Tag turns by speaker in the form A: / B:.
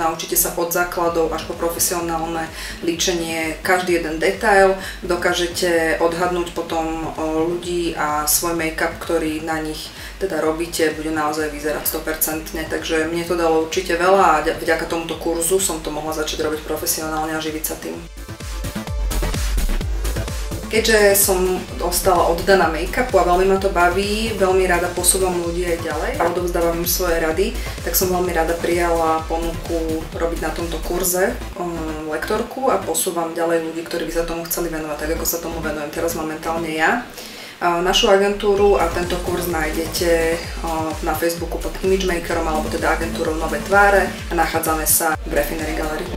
A: naučíte sa od základov až po profesionálne líčenie každý jeden detail, dokážete odhadnúť potom ľudí a svoj make-up, ktorý na nich teda robíte, bude naozaj vyzerať 100%, takže mne to dalo určite veľa a vďaka tomuto kurzu som to mohla začať robiť profesionálne a živiť sa tým. Keďže som ostala oddaná make-upu a veľmi ma to baví, veľmi rada posúvam ľudí aj ďalej a odovzdávam im svoje rady, tak som veľmi rada prijala ponuku robiť na tomto kurze lektorku a posúvam ďalej ľudí, ktorí by sa tomu chceli venovať, tak ako sa tomu venujem teraz momentálne ja. Našu agentúru a tento kurz nájdete na Facebooku pod Imagemakerom alebo teda agentúrou Nové tváre a nachádzame sa v Refinery Gallery.